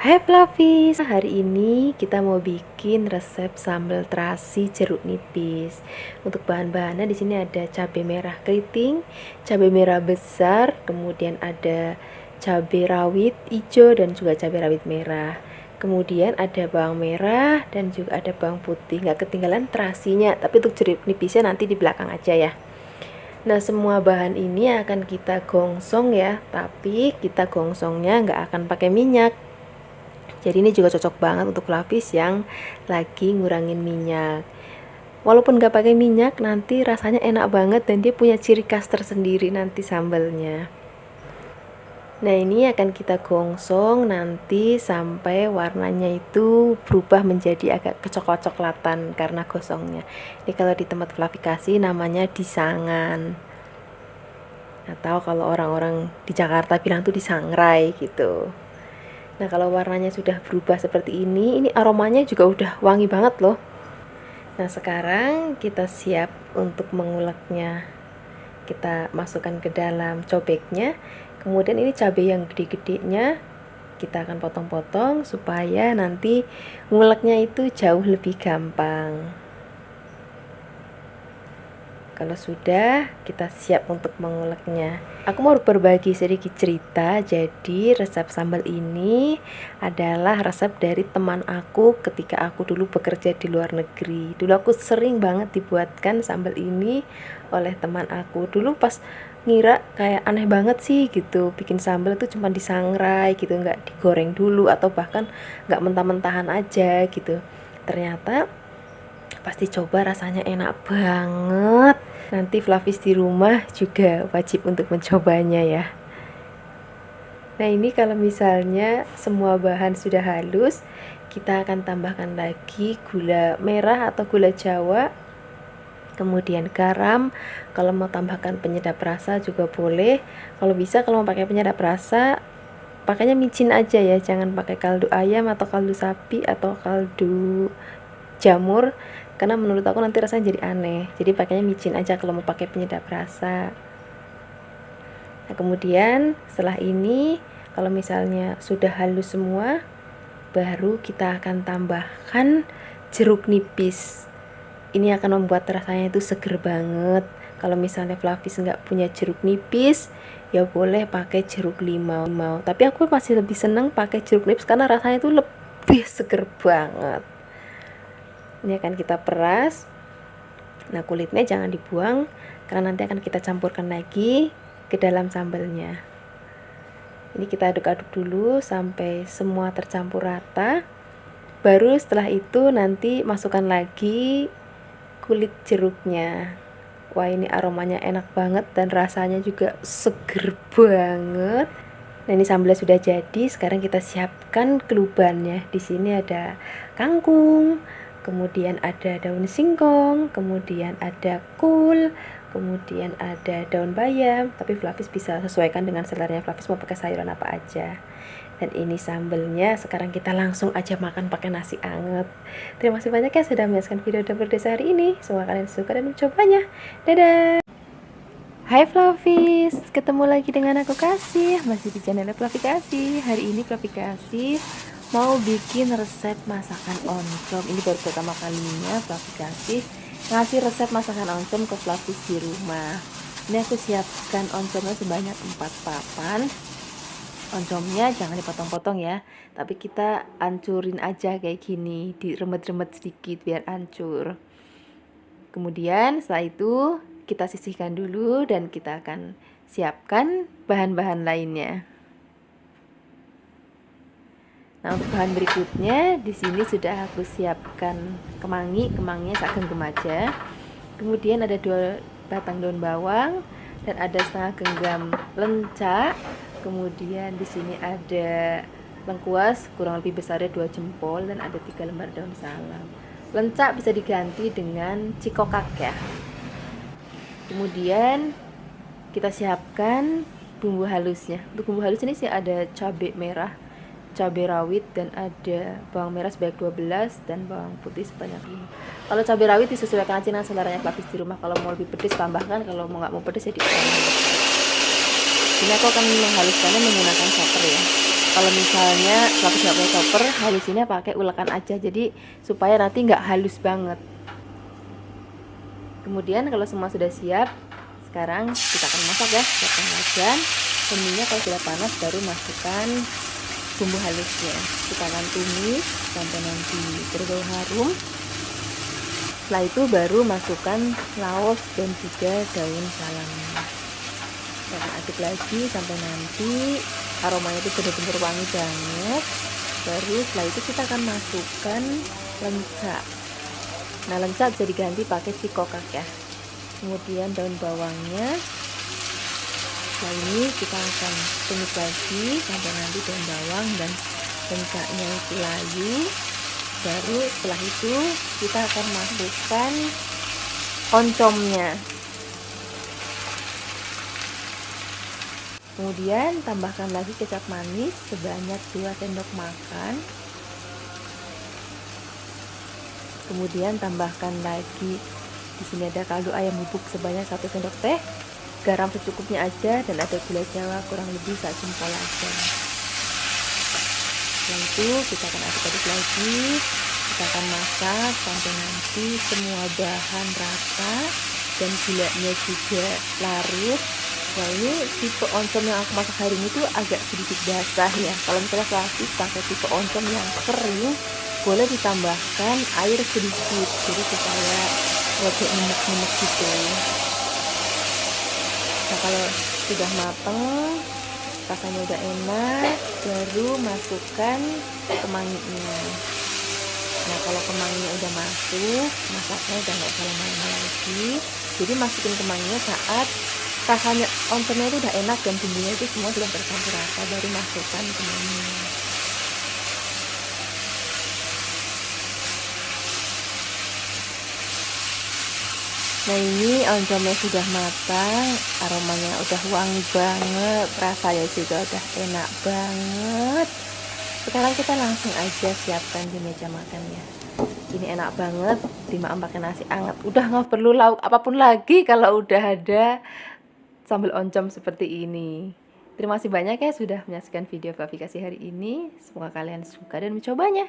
Hai Flavis, hari ini kita mau bikin resep sambal terasi jeruk nipis. Untuk bahan-bahannya di sini ada cabai merah keriting, cabai merah besar, kemudian ada cabai rawit hijau dan juga cabai rawit merah. Kemudian ada bawang merah dan juga ada bawang putih. Nggak ketinggalan terasinya, tapi untuk jeruk nipisnya nanti di belakang aja ya. Nah, semua bahan ini akan kita gongsong ya, tapi kita gongsongnya nggak akan pakai minyak. Jadi ini juga cocok banget untuk Flavis yang lagi ngurangin minyak. Walaupun gak pakai minyak, nanti rasanya enak banget dan dia punya ciri khas tersendiri nanti sambalnya. Nah, ini akan kita gongsong nanti sampai warnanya itu berubah menjadi agak kecoklat-coklatan karena gosongnya. Ini kalau di tempat Flavikasi namanya disangan. Atau kalau orang-orang di Jakarta bilang tuh disangrai gitu. Nah, kalau warnanya sudah berubah seperti ini aromanya juga udah wangi banget loh. Nah, sekarang kita siap untuk menguleknya. Kita masukkan ke dalam cobeknya. Kemudian ini cabai yang gede-gedenya kita akan potong-potong supaya nanti nguleknya itu jauh lebih gampang. Kalau sudah, kita siap untuk menguleknya. Aku mau berbagi sedikit cerita. Jadi resep sambal ini adalah resep dari teman aku ketika aku dulu bekerja di luar negeri. Dulu aku sering banget dibuatkan sambal ini oleh teman aku. Dulu pas ngira kayak aneh banget sih gitu, bikin sambal itu cuma disangrai gitu, nggak digoreng dulu atau bahkan nggak mentah-mentahan aja gitu. Ternyata pasti coba, rasanya enak banget. Nanti Flavis di rumah juga wajib untuk mencobanya ya. Nah, ini kalau misalnya semua bahan sudah halus, kita akan tambahkan lagi gula merah atau gula Jawa, kemudian garam. Kalau mau tambahkan penyedap rasa juga boleh. Kalau bisa, kalau mau pakai penyedap rasa, pakainya micin aja ya, jangan pakai kaldu ayam atau kaldu sapi atau kaldu jamur, karena menurut aku nanti rasanya jadi aneh. Jadi pakainya micin aja kalau mau pakai penyedap rasa. Nah, kemudian setelah ini kalau misalnya sudah halus semua, baru kita akan tambahkan jeruk nipis. Ini akan membuat rasanya itu seger banget. Kalau misalnya Flavis nggak punya jeruk nipis, ya boleh pakai jeruk limau. Tapi aku masih lebih seneng pakai jeruk nipis karena rasanya itu lebih seger banget. Ini akan kita peras. Nah, kulitnya jangan dibuang karena nanti akan kita campurkan lagi ke dalam sambalnya. Ini kita aduk-aduk dulu sampai semua tercampur rata. Baru setelah itu nanti masukkan lagi kulit jeruknya. Wah, ini aromanya enak banget dan rasanya juga seger banget. Nah, ini sambalnya sudah jadi. Sekarang kita siapkan kelubannya. Di sini ada kangkung, kemudian ada daun singkong, kemudian ada kul, kemudian ada daun bayam. Tapi Flavis bisa sesuaikan dengan seleranya Flavis mau pakai sayuran apa aja. Dan ini sambalnya. Sekarang kita langsung aja makan pakai nasi anget. Terima kasih banyak ya sudah menyaksikan video dapur desa hari ini. Semoga kalian suka dan mencobanya. Dadah. Hai Flavis, ketemu lagi dengan aku Kasih, masih di channel Flavikasi. Hari ini Flavikasi mau bikin resep masakan oncom. Ini baru pertama kalinya Flavikasi ngasih resep masakan oncom ke Flavis di rumah. Ini aku siapkan oncomnya sebanyak 4 papan. Oncomnya jangan dipotong-potong ya, tapi kita hancurin aja kayak gini, diremet-remet sedikit biar hancur. Kemudian setelah itu kita sisihkan dulu dan kita akan siapkan bahan-bahan lainnya. Nah, untuk bahan berikutnya di sini sudah aku siapkan kemanginya segenggam aja. Kemudian ada 2 batang daun bawang dan ada setengah genggam lenca. Kemudian di sini ada lengkuas kurang lebih besarnya 2 jempol dan ada 3 lembar daun salam. Lenca bisa diganti dengan cikokak ya. Kemudian kita siapkan bumbu halusnya. Untuk bumbu halus ini sih ada cabai merah, cabai rawit, dan ada bawang merah sebanyak 12 dan bawang putih sebanyak 5. Kalau cabai rawit disesuaikan aja dengan seleranya Flavis di rumah. Kalau mau lebih pedas tambahkan, kalau mau nggak mau pedas ya dikurangi. Ini aku akan menghaluskannya menggunakan chopper ya. kalau misalnya lapis nggak pakai chopper, halusinnya pakai ulekan aja, jadi supaya nanti nggak halus banget. Kemudian kalau semua sudah siap, sekarang kita akan masak ya. Siapkan wajan, dan minyak kalau sudah panas baru masukkan bumbu halusnya. Kita akan tumis sampai nanti berbau harum. Setelah itu baru masukkan laos dan juga daun salamnya. Kita akan aduk lagi sampai nanti aromanya itu benar-benar wangi banget. Baru setelah itu kita akan masukkan lenca. Nah, lenca bisa diganti pakai cikokak ya. Kemudian daun bawangnya. Setelah ini kita akan tumis lagi sampai nanti daun bawang dan lencanya itu layu. Baru setelah itu kita akan masukkan oncomnya. Kemudian tambahkan lagi kecap manis sebanyak 2 sendok makan. Kemudian tambahkan lagi, di sini ada kaldu ayam bubuk sebanyak 1 sendok teh, garam secukupnya aja, dan ada gula jawa kurang lebih 1 jempol aja. Setelah itu kita akan aduk-aduk lagi, kita akan masak sampai nanti semua bahan rata dan gulanya juga larut. Nah, ini tipe oncom yang aku masak hari ini tuh agak sedikit basah ya. Kalau misalnya klasik pakai tipe oncom yang kering, boleh ditambahkan air sedikit, jadi supaya agak nyemek-nyemek gitu. Nah, kalau sudah mateng, rasanya udah enak, baru masukkan kemanginya. Nah, kalau kemanginya udah masuk, masaknya udah nggak usah lama-lama lagi. Jadi masukin kemanginya saat rasanya oncomnya itu udah enak dan bumbunya itu semua sudah tercampur rata, baru masukkan kemanginya. Nah, ini oncomnya sudah matang, aromanya udah wangi banget, rasanya juga udah enak banget. Sekarang kita langsung aja siapkan di meja makannya. Ini enak banget dimakan pakai nasi hangat. Udah nggak perlu lauk apapun lagi kalau udah ada sambal oncom seperti ini. Terima kasih banyak ya sudah menyaksikan video Fluffy Kasih hari ini. Semoga kalian suka dan mencobanya.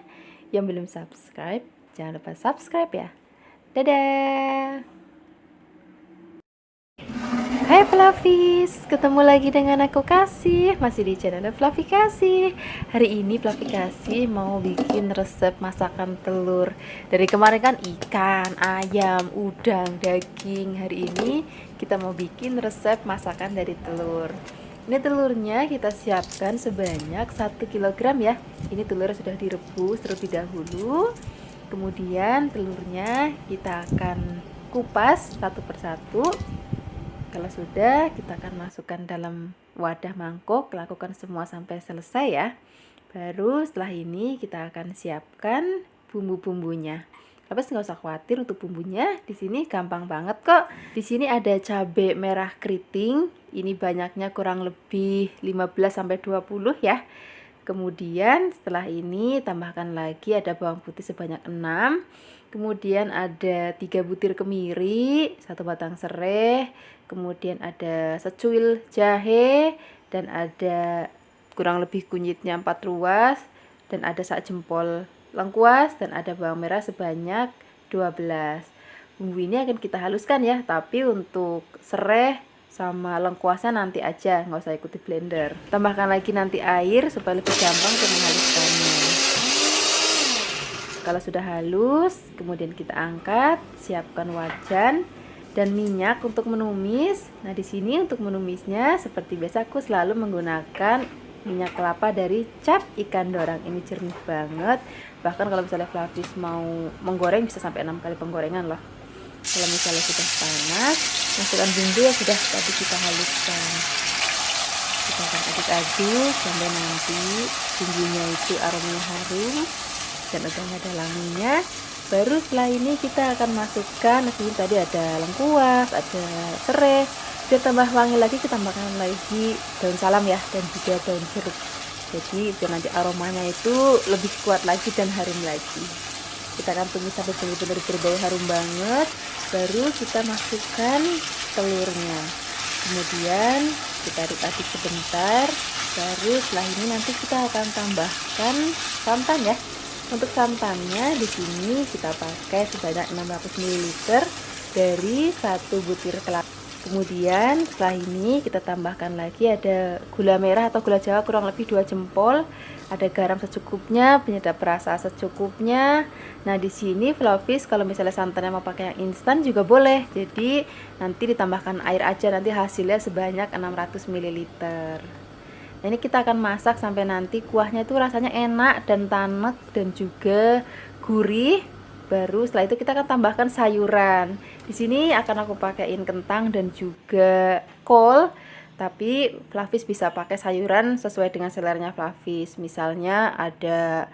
Yang belum subscribe, jangan lupa subscribe ya. Dadah! Hai Fluffies, ketemu lagi dengan aku Kasih, masih di channel Fluffy Kasih. Hari ini Fluffy Kasih mau bikin resep masakan telur. Dari kemarin kan ikan, ayam, udang, daging. Hari ini kita mau bikin resep masakan dari telur. Ini telurnya kita siapkan sebanyak 1 kg ya. Ini telur sudah direbus terlebih dahulu. Kemudian telurnya kita akan kupas satu persatu. Kalau sudah, kita akan masukkan dalam wadah mangkok, lakukan semua sampai selesai ya. Baru setelah ini kita akan siapkan bumbu-bumbunya. Tapi nggak usah khawatir untuk bumbunya, di sini gampang banget kok. Di sini ada cabai merah keriting, ini banyaknya kurang lebih 15-20 ya. Kemudian setelah ini tambahkan lagi ada bawang putih sebanyak 6. Kemudian ada 3 butir kemiri, 1 batang serai, kemudian ada secuil jahe, dan ada kurang lebih kunyitnya 4 ruas, dan ada sak jempol lengkuas, dan ada bawang merah sebanyak 12. Bumbu ini akan kita haluskan ya, tapi untuk serai sama lengkuasnya nanti aja, nggak usah ikuti blender. Tambahkan lagi nanti air supaya lebih gampang untuk menghaluskannya. Kalau sudah halus, kemudian kita angkat, siapkan wajan dan minyak untuk menumis. Nah, di sini untuk menumisnya seperti biasa aku selalu menggunakan minyak kelapa dari Cap Ikan Dorang. Ini jernih banget. Bahkan kalau misalnya Flavis mau menggoreng bisa sampai 6 kali penggorengan loh. Kalau misalnya sudah panas, masukkan bumbu yang sudah tadi kita haluskan. Kita akan aduk-aduk sampai nanti bumbunya itu aromanya harum dan udah ada wanginya. Baru setelah ini kita akan masukkan, ini tadi ada lengkuas, ada serai. Biar tambah wangi lagi, kita tambahkan lagi daun salam ya, dan juga daun jeruk. Jadi biar nanti aromanya itu lebih kuat lagi dan harum lagi. Kita akan tumis sampai benar-benar berbau harum banget. Baru kita masukkan telurnya. Kemudian kita aduk-aduk sebentar Baru setelah ini nanti kita akan tambahkan santan ya. Untuk santannya di sini kita pakai sebanyak 600 ml dari 1 butir kelapa. Kemudian setelah ini kita tambahkan lagi ada gula merah atau gula jawa kurang lebih 2 jempol, ada garam secukupnya, penyedap rasa secukupnya. Nah, di sini Flavis kalau misalnya santannya mau pakai yang instan juga boleh. Jadi nanti ditambahkan air aja, nanti hasilnya sebanyak 600 ml. Nah, ini kita akan masak sampai nanti kuahnya itu rasanya enak dan tanek dan juga gurih. Baru setelah itu kita akan tambahkan sayuran. Di sini akan aku pakaiin kentang dan juga kol. Tapi Flavis bisa pakai sayuran sesuai dengan seleranya Flavis. Misalnya ada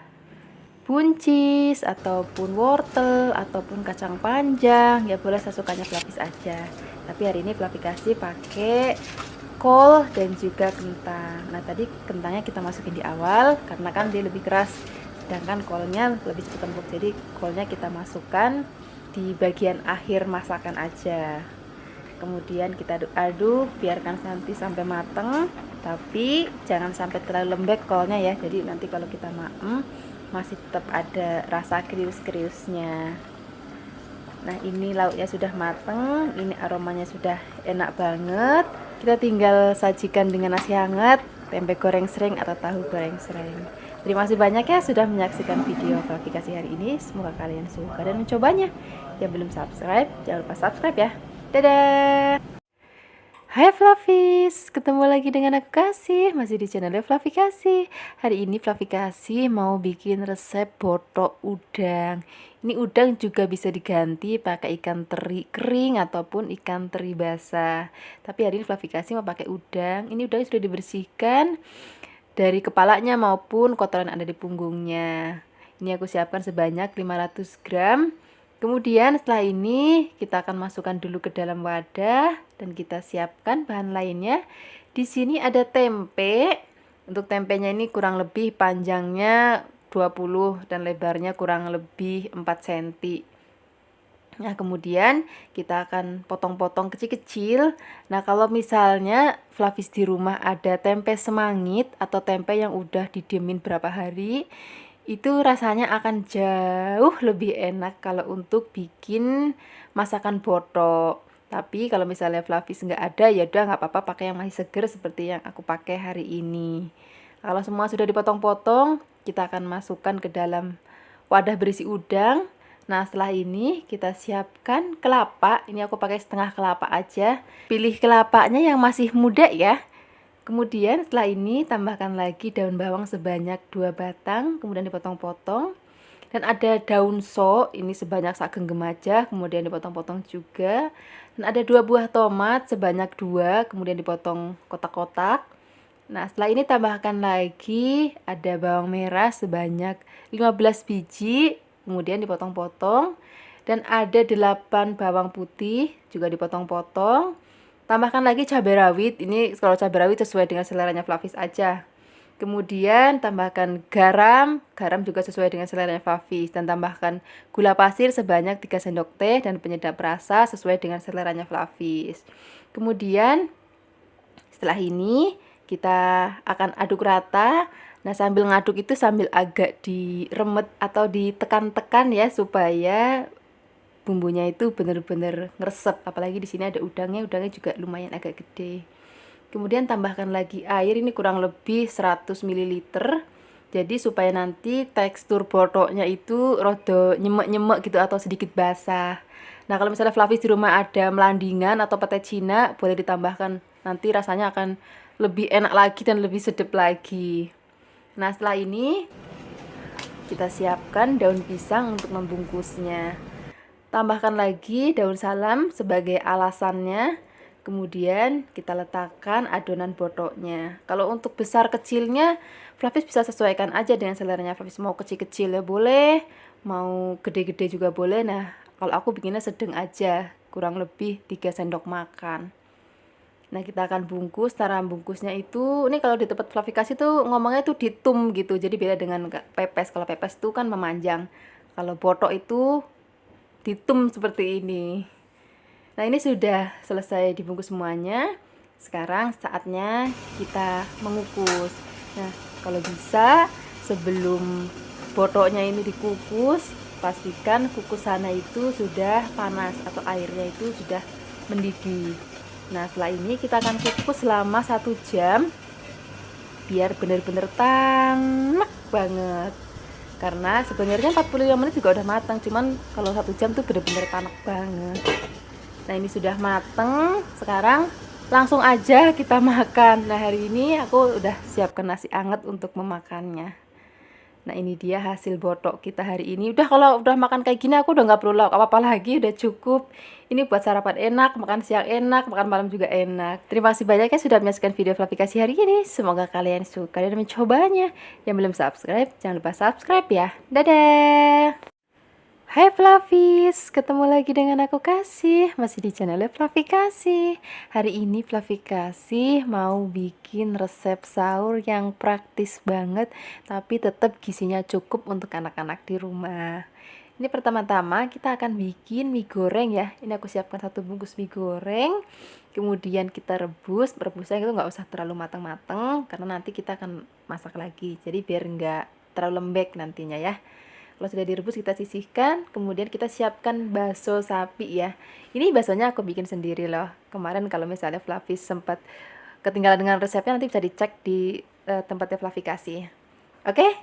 buncis ataupun wortel ataupun kacang panjang, ya boleh sesukanya Flavis aja. Tapi hari ini Flavis kasih pakai kol dan juga kentang. Nah, tadi kentangnya kita masukin di awal karena kan dia lebih keras, sedangkan kolnya lebih cepat empuk. Jadi kolnya kita masukkan di bagian akhir masakan aja. Kemudian kita aduk-aduk, biarkan nanti sampai mateng, tapi jangan sampai terlalu lembek kolnya ya. Jadi nanti kalau kita masih tetap ada rasa krius-kriusnya. Nah, ini lauknya sudah mateng, ini aromanya sudah enak banget. Kita tinggal sajikan dengan nasi hangat, tempe goreng sereng atau tahu goreng sereng. Terima kasih banyak ya sudah menyaksikan video klarifikasi hari ini. Semoga kalian suka dan mencobanya. Yang belum subscribe, jangan lupa subscribe ya. Dadah! Hai Flavis, ketemu lagi dengan aku Kasih, masih di channel Flavikasi. Hari ini Flavikasi mau bikin resep botok udang. Ini udang juga bisa diganti pakai ikan teri kering ataupun ikan teri basah. Tapi hari ini Flavikasi mau pakai udang. Ini udangnya sudah dibersihkan dari kepalanya maupun kotoran ada di punggungnya. Ini aku siapkan sebanyak 500 gram. Kemudian setelah ini kita akan masukkan dulu ke dalam wadah dan kita siapkan bahan lainnya. Di sini ada tempe. Untuk tempenya ini kurang lebih panjangnya 20 dan lebarnya kurang lebih 4 cm. Nah, kemudian kita akan potong-potong kecil-kecil. Nah, kalau misalnya Flavis di rumah ada tempe semangit atau tempe yang udah didiemin berapa hari, itu rasanya akan jauh lebih enak kalau untuk bikin masakan botok. Tapi kalau misalnya Flavis nggak ada, ya udah nggak apa-apa pakai yang masih seger seperti yang aku pakai hari ini. Kalau semua sudah dipotong-potong, kita akan masukkan ke dalam wadah berisi udang. Nah, setelah ini kita siapkan kelapa. Ini aku pakai setengah kelapa aja. Pilih kelapanya yang masih muda ya. Kemudian setelah ini tambahkan lagi daun bawang sebanyak 2 batang, kemudian dipotong-potong. Dan ada daun so, ini sebanyak sak genggam aja, kemudian dipotong-potong juga. Dan ada 2 buah tomat sebanyak 2, kemudian dipotong kotak-kotak. Nah, setelah ini tambahkan lagi ada bawang merah sebanyak 15 biji, kemudian dipotong-potong. Dan ada 8 bawang putih juga dipotong-potong. Tambahkan lagi cabai rawit. Ini kalau cabai rawit sesuai dengan seleranya Flavis aja. Kemudian tambahkan garam. Garam juga sesuai dengan seleranya Flavis. Dan tambahkan gula pasir sebanyak 3 sendok teh dan penyedap rasa sesuai dengan seleranya Flavis. Kemudian setelah ini kita akan aduk rata. Nah, sambil ngaduk itu sambil agak diremet atau ditekan-tekan ya supaya bumbunya itu benar-benar ngeresep. Apalagi di sini ada udangnya juga lumayan agak gede. Kemudian tambahkan lagi air, ini kurang lebih 100 ml. Jadi supaya nanti tekstur botoknya itu rada nyemek-nyemek gitu atau sedikit basah. Nah, kalau misalnya Flavis di rumah ada melandingan atau pete Cina, boleh ditambahkan. Nanti rasanya akan lebih enak lagi dan lebih sedap lagi. Nah, setelah ini kita siapkan daun pisang untuk membungkusnya. Tambahkan lagi daun salam sebagai alasannya. Kemudian kita letakkan adonan botoknya. Kalau untuk besar kecilnya, Flavis bisa sesuaikan aja dengan seleranya Flavis. Mau kecil-kecil ya boleh, mau gede-gede juga boleh. Nah, kalau aku bikinnya sedang aja, kurang lebih 3 sendok makan. Nah, kita akan bungkus. Cara bungkusnya itu, ini kalau di tempat Flavikasi tuh ngomongnya tuh ditum gitu. Jadi beda dengan pepes. Kalau pepes itu kan memanjang. Kalau botok itu ditum seperti ini. Nah, ini sudah selesai dibungkus semuanya. Sekarang saatnya kita mengukus. Nah, kalau bisa sebelum botoknya ini dikukus, pastikan kukusannya itu sudah panas atau airnya itu sudah mendidih. Nah, setelah ini kita akan kukus selama 1 jam biar benar-benar tanak banget. Karena sebenarnya 45 menit juga udah matang, cuman kalau 1 jam tuh benar-benar tanak banget. Nah, ini sudah mateng. Sekarang langsung aja kita makan. Nah, hari ini aku udah siapkan nasi anget untuk memakannya. Nah, ini dia hasil botok kita hari ini. Udah, kalau udah makan kayak gini aku udah nggak perlu lauk apa-apa lagi, udah cukup. Ini buat sarapan enak, makan siang enak, makan malam juga enak. Terima kasih banyak ya sudah menyaksikan video Flavikasi hari ini. Semoga kalian suka dan mencobanya. Yang belum subscribe, jangan lupa subscribe ya. Dadah! Hai Flavis, ketemu lagi dengan aku Kasih, masih di channel Flavikasi. Hari ini Flavikasi mau bikin resep sahur yang praktis banget, tapi tetap gizinya cukup untuk anak-anak di rumah. Ini pertama-tama kita akan bikin mie goreng ya. Ini aku siapkan 1 bungkus mie goreng. Kemudian kita rebus, rebusnya itu nggak usah terlalu matang-matang, karena nanti kita akan masak lagi. Jadi biar nggak terlalu lembek nantinya ya. Kalau sudah direbus kita sisihkan, kemudian kita siapkan bakso sapi ya. Ini baksonya aku bikin sendiri loh. Kemarin kalau misalnya Flavis sempat ketinggalan dengan resepnya, nanti bisa dicek di tempatnya Flavikasi. Oke,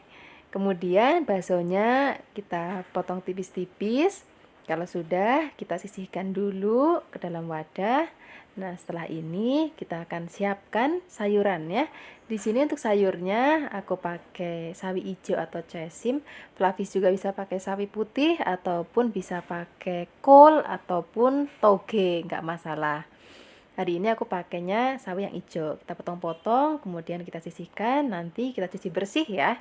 kemudian baksonya kita potong tipis-tipis. Kalau sudah, kita sisihkan dulu ke dalam wadah. Nah, setelah ini kita akan siapkan sayurannya. Di sini untuk sayurnya aku pakai sawi hijau atau cesim. Flavis juga bisa pakai sawi putih ataupun bisa pakai kol ataupun toge, nggak masalah. Hari ini aku pakainya sawi yang hijau. Kita potong-potong, kemudian kita sisihkan, nanti kita cuci bersih ya.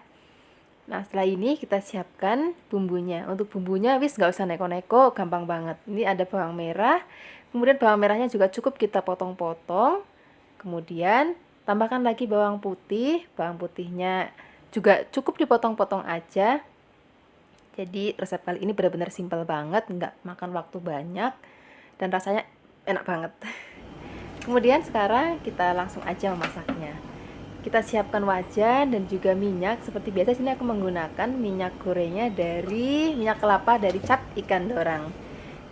Nah, setelah ini kita siapkan bumbunya. Untuk bumbunya wis nggak usah neko-neko, gampang banget. Ini ada bawang merah, kemudian bawang merahnya juga cukup kita potong-potong. Kemudian tambahkan lagi bawang putihnya juga cukup dipotong-potong aja. Jadi resep kali ini benar-benar simpel banget, nggak makan waktu banyak, dan rasanya enak banget. Kemudian sekarang kita langsung aja memasaknya. Kita siapkan wajan dan juga minyak. Seperti biasa sini aku menggunakan minyak gorengnya dari minyak kelapa dari cat ikan dorang.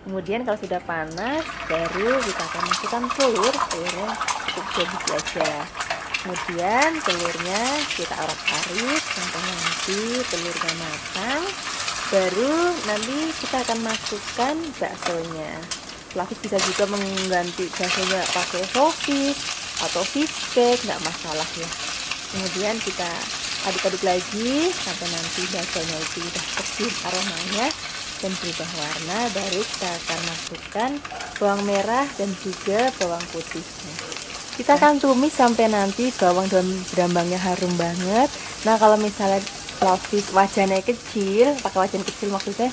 Kemudian kalau sudah panas, baru kita akan masukkan telurnya cukup 2 biji aja. Kemudian telurnya kita arak-arik sampai nanti telurnya matang. Baru nanti kita akan masukkan baksonya. Flavis bisa juga mengganti baksonya pakai sosis atau fish cake, nggak masalah ya. Kemudian kita aduk-aduk lagi sampai nanti baksonya itu udah kecium aromanya dan berubah warna. Baru kita akan masukkan bawang merah dan juga bawang putihnya. Kita akan tumis sampai nanti bawang dan berambangnya harum banget. Nah, kalau misalnya Flavis wajannya kecil, pakai wajan kecil maksudnya,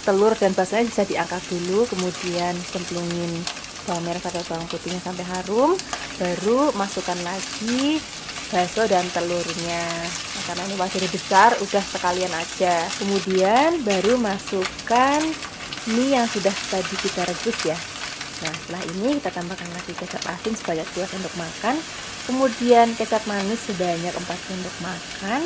telur dan baksonya bisa diangkat dulu, kemudian cemplungin bawang merah atau bawang putihnya sampai harum, baru masukkan lagi bakso dan telurnya. Nah, karena ini wajannya besar, udah sekalian aja. Kemudian baru masukkan mie yang sudah tadi kita rebus ya. Nah, setelah ini kita tambahkan lagi kecap asin sebanyak 2 sendok makan, kemudian kecap manis sebanyak 4 sendok makan.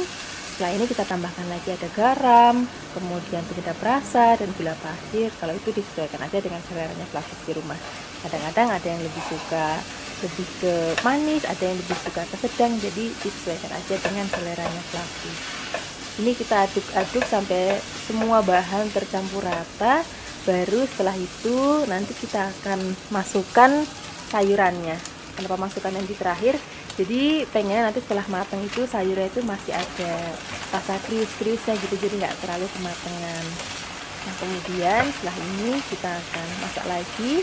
Setelah ini kita tambahkan lagi ada garam, kemudian penyedap rasa dan gula pasir. Kalau itu disesuaikan aja dengan seleranya Flavis di rumah. Kadang-kadang ada yang lebih suka lebih ke manis, ada yang lebih suka ke sedang, jadi disesuaikan aja dengan seleranya Flavis. Ini kita aduk-aduk sampai semua bahan tercampur rata. Baru setelah itu nanti kita akan masukkan sayurannya. Kenapa masukkan yang di terakhir? Jadi pengennya nanti setelah matang itu sayurnya itu masih ada rasa krius-kriusnya gitu, jadi nggak terlalu kematangan. Nah, kemudian setelah ini kita akan masak lagi,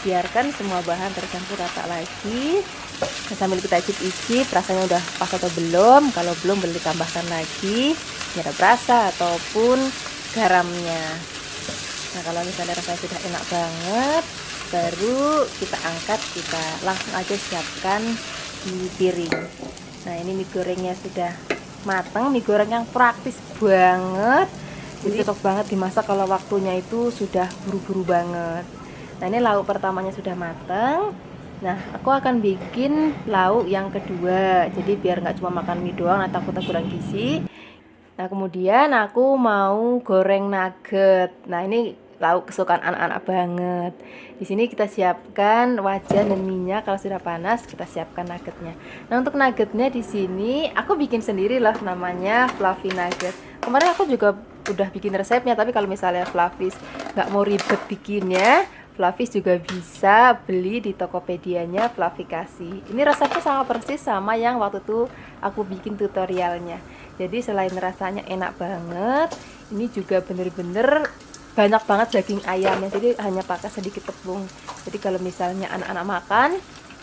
biarkan semua bahan tercampur rata lagi. Nah, sambil kita icip-icip rasanya udah pas atau belum. Kalau belum boleh tambahkan lagi penyedap rasa ataupun garamnya. Nah, kalau misalnya rasanya sudah enak banget, baru kita angkat, kita langsung aja siapkan di piring. Nah, ini mie gorengnya sudah matang, mie goreng yang praktis banget. Jadi cocok banget dimasak kalau waktunya itu sudah buru-buru banget. Nah, ini lauk pertamanya sudah matang. Nah, aku akan bikin lauk yang kedua. Jadi biar nggak cuma makan mie doang, nah takutnya kurang gizi. Nah, kemudian aku mau goreng nugget. Nah, ini lauk kesukaan anak-anak banget. Di sini kita siapkan wajan dan minyak. Kalau sudah panas, kita siapkan nuggetnya. Nah, untuk nuggetnya di sini aku bikin sendiri loh, namanya fluffy nugget. Kemarin aku juga udah bikin resepnya, tapi kalau misalnya Flavis nggak mau ribet bikinnya, Flavis juga bisa beli di Tokopedia-nya Flavikasi. Ini resepnya sama persis sama yang waktu itu aku bikin tutorialnya. Jadi selain rasanya enak banget, ini juga bener-bener banyak banget daging ayamnya. Jadi hanya pakai sedikit tepung. Jadi kalau misalnya anak-anak makan,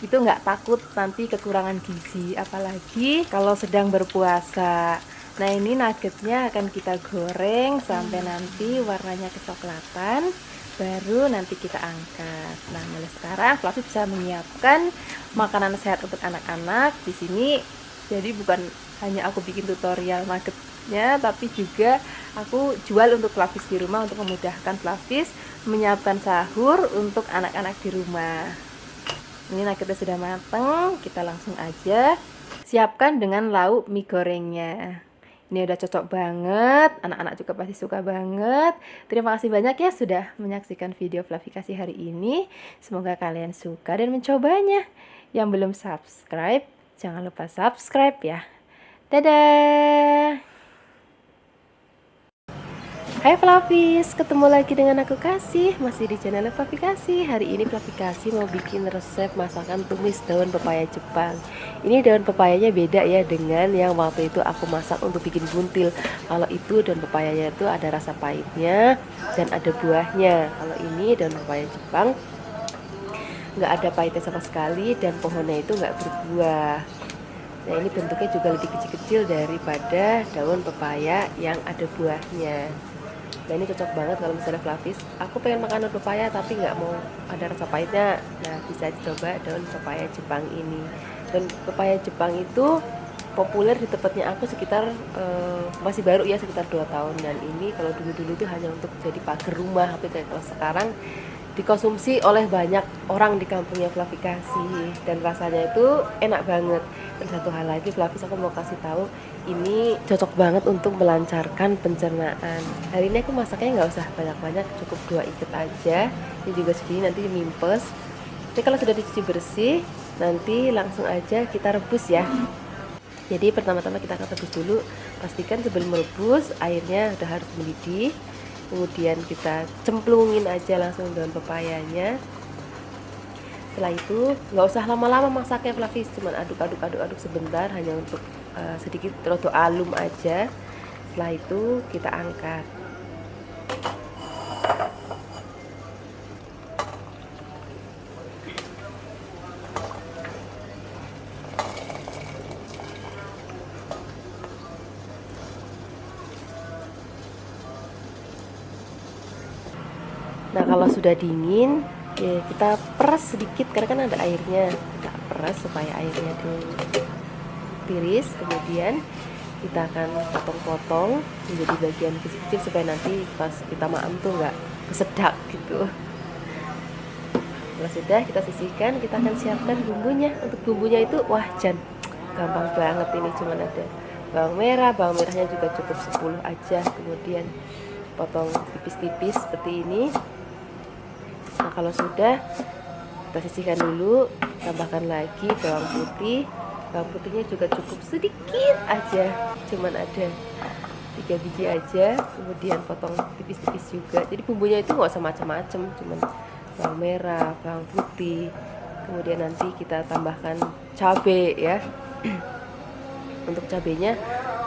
itu nggak takut nanti kekurangan gizi. Apalagi kalau sedang berpuasa. Nah, ini nuggetnya akan kita goreng sampai nanti warnanya kecoklatan, baru nanti kita angkat. Nah, mulai sekarang Fluffy bisa menyiapkan makanan sehat untuk anak-anak di sini. Jadi bukan hanya aku bikin tutorial nuggetnya, tapi juga aku jual untuk Fluffy di rumah untuk memudahkan Fluffy menyiapkan sahur untuk anak-anak di rumah. Ini nuggetnya sudah matang, kita langsung aja siapkan dengan lauk mie gorengnya. Ini udah cocok banget, anak-anak juga pasti suka banget. Terima kasih banyak ya sudah menyaksikan video Flavikasi hari ini. Semoga kalian suka dan mencobanya. Yang belum subscribe, jangan lupa subscribe ya. Dadah! Hai Flavis, ketemu lagi dengan aku Kasih, masih di channel Flavikasi. Hari ini Flavikasi mau bikin resep masakan tumis daun pepaya Jepang. Ini daun pepayanya beda ya dengan yang waktu itu aku masak untuk bikin buntil. Kalau itu daun pepayanya itu ada rasa pahitnya dan ada buahnya. Kalau ini daun pepaya Jepang nggak ada pahitnya sama sekali dan pohonnya itu nggak berbuah. Nah, ini bentuknya juga lebih kecil-kecil daripada daun pepaya yang ada buahnya. Nah, ini cocok banget kalau misalnya Flavis, aku pengen makan daun pepaya tapi nggak mau ada rasa pahitnya. Nah, bisa dicoba daun pepaya Jepang ini. Dan pepaya Jepang itu populer di tempatnya aku sekitar masih baru ya, sekitar 2 tahunan ini. Kalau dulu-dulu itu hanya untuk jadi pagar rumah, tapi kalau sekarang dikonsumsi oleh banyak orang di kampungnya Flavikasi dan rasanya itu enak banget. Dan satu hal lagi Flavis, aku mau kasih tahu, ini cocok banget untuk melancarkan pencernaan. Hari ini aku masaknya nggak usah banyak-banyak, cukup 2 ikat aja. Ini juga segini nanti mimpes. Tapi kalau sudah dicuci bersih, nanti langsung aja kita rebus ya. Jadi pertama-tama kita akan rebus dulu. Pastikan sebelum merebus airnya udah harus mendidih. Kemudian kita cemplungin aja langsung daun pepayanya. Setelah itu nggak usah lama-lama masaknya Flavis, cuman aduk sebentar, hanya untuk sedikit rodo alum aja. Setelah itu kita angkat. Nah, kalau sudah dingin, ya kita peras sedikit karena kan ada airnya. Kita peras supaya airnya itu tiris. Kemudian kita akan potong-potong menjadi bagian kecil-kecil supaya nanti pas kita makan tuh nggak kesedak gitu. Kalau sudah kita sisihkan, kita akan siapkan bumbunya. Untuk bumbunya itu wajan, gampang banget ini, cuman ada bawang merahnya juga cukup 10 aja. Kemudian potong tipis-tipis seperti ini. Nah, kalau sudah kita sisihkan dulu, tambahkan lagi bawang putih. Bawang putihnya juga cukup sedikit aja, cuman ada 3 biji aja. Kemudian potong tipis-tipis juga. Jadi bumbunya itu nggak usah macam-macam, cuman bawang merah, bawang putih. Kemudian nanti kita tambahkan cabai ya. Untuk cabenya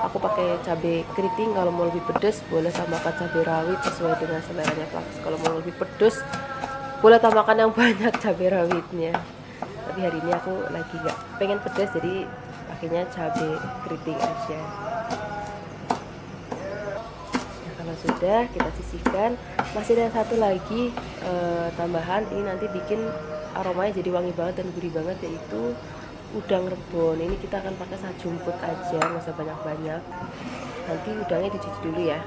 aku pakai cabai keriting. Kalau mau lebih pedas boleh tambahkan cabai rawit sesuai dengan seleranya Flavis. Kalau mau lebih pedas boleh tambahkan yang banyak cabai rawitnya. Tapi hari ini aku lagi nggak pengen pedas, jadi pakainya cabai keriting aja. Nah, kalau sudah kita sisihkan, masih ada satu lagi tambahan. Ini nanti bikin aromanya jadi wangi banget dan gurih banget, yaitu udang rebon. Ini kita akan pakai sajumput aja, nggak usah banyak-banyak. Nanti udangnya dicuci dulu ya.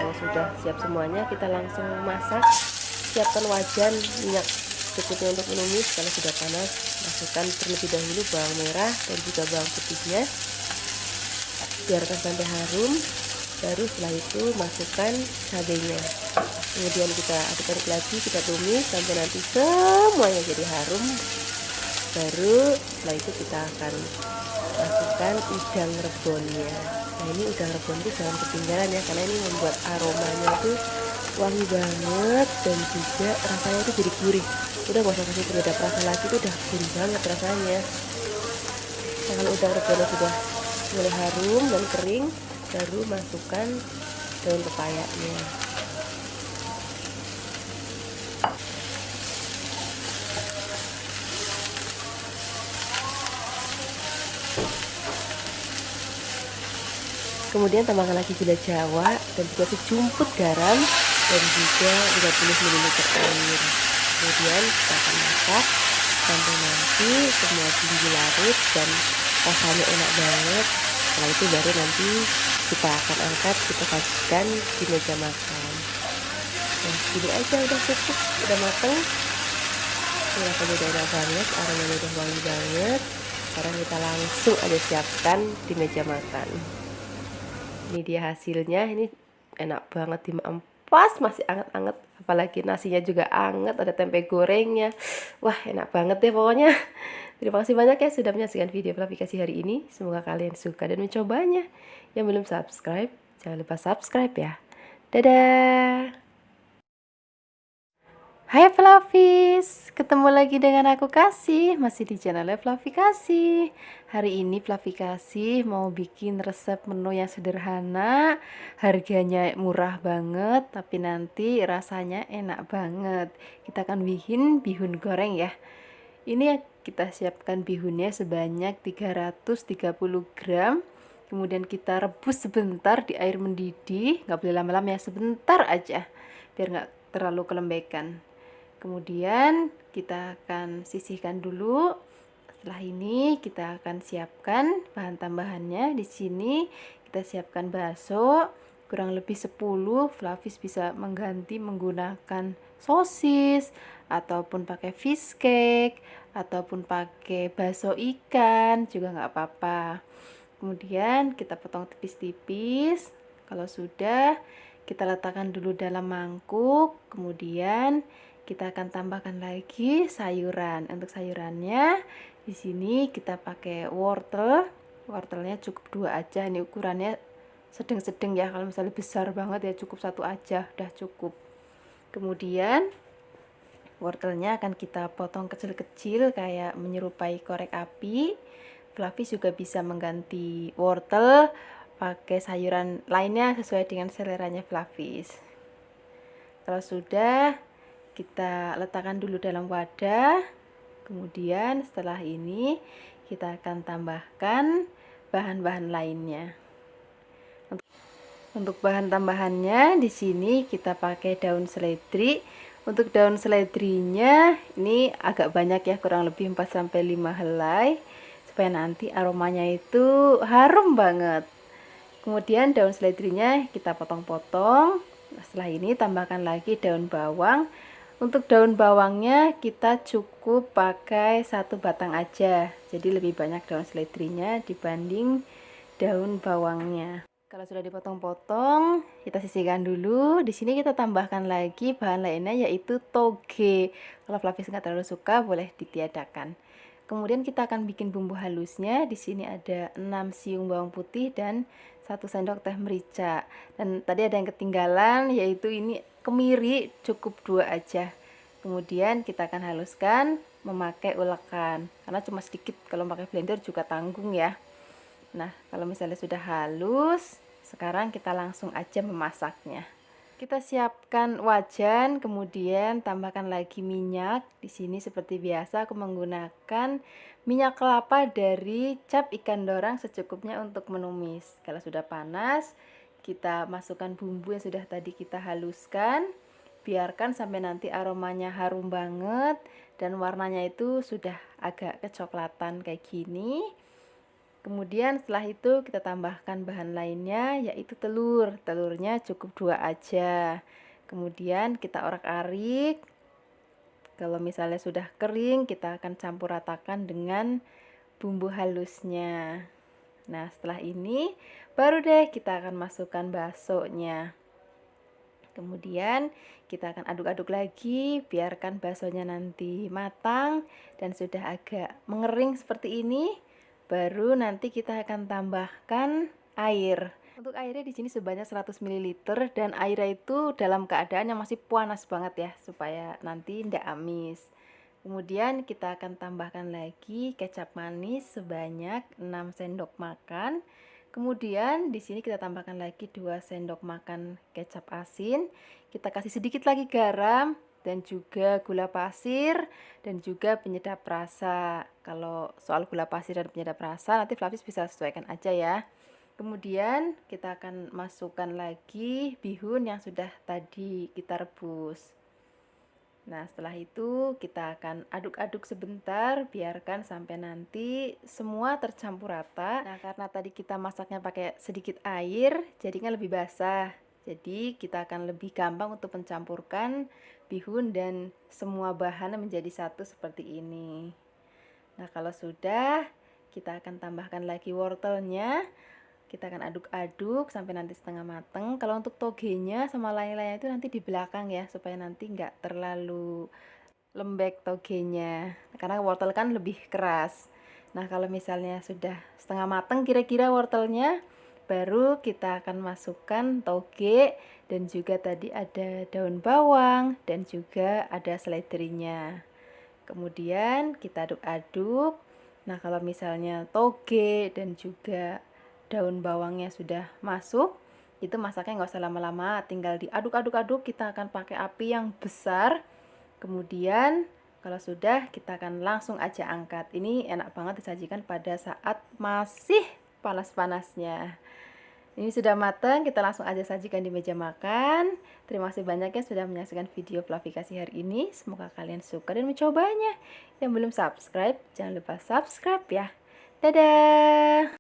Kalau sudah siap semuanya, kita langsung masak. Siapkan wajan, minyak Berikutnya untuk menumis, kalau sudah panas, masukkan terlebih dahulu bawang merah dan juga bawang putihnya. Biarkan sampai harum, baru setelah itu masukkan cabenya. Kemudian kita aduk-aduk lagi, kita tumis sampai nanti semuanya jadi harum. Baru setelah itu kita akan masukkan udang rebonnya. Nah, ini udang rebon itu jangan ketinggalan ya, karena ini membuat aromanya tuh wangi banget dan juga rasanya itu jadi gurih. Udah gak usah kasih penyedap rasa lagi, itu udah gurih banget rasanya. Nah, kalau udang rebonnya sudah mulai harum dan kering, baru masukkan daun pepayanya. Kemudian tambahkan lagi gula jawa dan juga sejumput garam dan juga 50 ml air. Kemudian kita akan masak sampai nanti semua bumbu larut dan rasanya enak banget. Setelah itu baru nanti kita akan angkat, kita sajikan di meja makan. Nah, gini aja udah cukup, udah mateng. Rasanya udah enak banget, aromanya udah wangi banget. Sekarang kita langsung aja siapkan di meja makan. Ini dia hasilnya, ini enak banget dimakan pas masih anget-anget, apalagi nasinya juga anget, ada tempe gorengnya. Wah, enak banget deh pokoknya. Terima kasih banyak ya sudah menyaksikan video aplikasi hari ini. Semoga kalian suka dan mencobanya. Yang belum subscribe, jangan lupa subscribe ya. Dadah. Hai Flavis, ketemu lagi dengan aku Kasih, masih di channel Flavi Kasih. Hari ini Flavi Kasih mau bikin resep menu yang sederhana, harganya murah banget, tapi nanti rasanya enak banget. Kita akan bikin bihun goreng ya. Ini kita siapkan bihunnya sebanyak 330 gram. Kemudian kita rebus sebentar di air mendidih, nggak boleh lama-lama ya, sebentar aja, biar nggak terlalu kelembekan. Kemudian kita akan sisihkan dulu. Setelah ini kita akan siapkan bahan tambahannya. Di sini kita siapkan bakso kurang lebih 10. Flavis bisa mengganti menggunakan sosis ataupun pakai fish cake ataupun pakai bakso ikan juga nggak apa-apa. Kemudian kita potong tipis-tipis. Kalau sudah, kita letakkan dulu dalam mangkuk. Kemudian kita akan tambahkan lagi sayuran. Untuk sayurannya di sini kita pakai wortel. Wortelnya cukup 2 aja. Ini ukurannya sedang-sedang ya. Kalau misalnya besar banget ya cukup 1 aja, udah cukup. Kemudian wortelnya akan kita potong kecil-kecil kayak menyerupai korek api. Flavis juga bisa mengganti wortel pakai sayuran lainnya sesuai dengan seleranya Flavis. Kalau sudah, kita letakkan dulu dalam wadah. Kemudian setelah ini kita akan tambahkan bahan-bahan lainnya. Untuk bahan tambahannya di sini kita pakai daun seledri. Untuk daun seledrinya ini agak banyak ya, kurang lebih 4 sampai 5 helai supaya nanti aromanya itu harum banget. Kemudian daun seledrinya kita potong-potong. Setelah ini tambahkan lagi daun bawang. Untuk daun bawangnya kita cukup pakai 1 batang aja, jadi lebih banyak daun seledrinya dibanding daun bawangnya. Kalau sudah dipotong-potong, kita sisihkan dulu. Di sini kita tambahkan lagi bahan lainnya yaitu toge. Kalau Flavis nggak terlalu suka, boleh ditiadakan. Kemudian kita akan bikin bumbu halusnya. Di sini ada 6 siung bawang putih dan 1 sendok teh merica. Dan tadi ada yang ketinggalan, yaitu ini kemiri, cukup 2 aja. Kemudian kita akan haluskan memakai ulekan, karena cuma sedikit, kalau pakai blender juga tanggung ya. Nah, kalau misalnya sudah halus, sekarang kita langsung aja memasaknya. Kita siapkan wajan, kemudian tambahkan lagi minyak. Di sini seperti biasa aku menggunakan minyak kelapa dari cap ikan dorang secukupnya untuk menumis. Kalau sudah panas, kita masukkan bumbu yang sudah tadi kita haluskan. Biarkan sampai nanti aromanya harum banget dan warnanya itu sudah agak kecoklatan kayak gini. Kemudian setelah itu kita tambahkan bahan lainnya yaitu telur. Telurnya cukup 2 aja. Kemudian kita orak-arik. Kalau misalnya sudah kering, kita akan campur ratakan dengan bumbu halusnya. Nah, setelah ini baru deh kita akan masukkan baksonya. Kemudian kita akan aduk-aduk lagi, biarkan baksonya nanti matang dan sudah agak mengering seperti ini. Baru nanti kita akan tambahkan air. Untuk airnya di sini sebanyak 100 ml dan airnya itu dalam keadaan yang masih panas banget ya, supaya nanti tidak amis. Kemudian kita akan tambahkan lagi kecap manis sebanyak 6 sendok makan. Kemudian di sini kita tambahkan lagi 2 sendok makan kecap asin. Kita kasih sedikit lagi garam dan juga gula pasir dan juga penyedap rasa. Kalau soal gula pasir dan penyedap rasa nanti Flavis bisa sesuaikan aja ya. Kemudian kita akan masukkan lagi bihun yang sudah tadi kita rebus. Nah, setelah itu kita akan aduk-aduk sebentar, biarkan sampai nanti semua tercampur rata. Nah, karena tadi kita masaknya pakai sedikit air, jadinya lebih basah. Jadi, kita akan lebih gampang untuk mencampurkan bihun dan semua bahan menjadi satu seperti ini. Nah, kalau sudah, kita akan tambahkan lagi wortelnya. Kita akan aduk-aduk sampai nanti setengah mateng. Kalau untuk togenya sama lain-lainnya itu nanti di belakang ya, supaya nanti nggak terlalu lembek togenya, karena wortel kan lebih keras. Nah, kalau misalnya sudah setengah mateng kira-kira wortelnya, baru kita akan masukkan toge dan juga tadi ada daun bawang dan juga ada seledrinya. Kemudian kita aduk-aduk. Nah, kalau misalnya toge dan juga daun bawangnya sudah masuk, itu masaknya nggak usah lama-lama, tinggal diaduk-aduk-aduk. Kita akan pakai api yang besar. Kemudian kalau sudah, kita akan langsung aja angkat. Ini enak banget disajikan pada saat masih panas-panasnya. Ini sudah matang, kita langsung aja sajikan di meja makan. Terima kasih banyak ya sudah menyaksikan video Flavikasi hari ini. Semoga kalian suka dan mencobanya. Yang belum subscribe, jangan lupa subscribe ya. Dadah!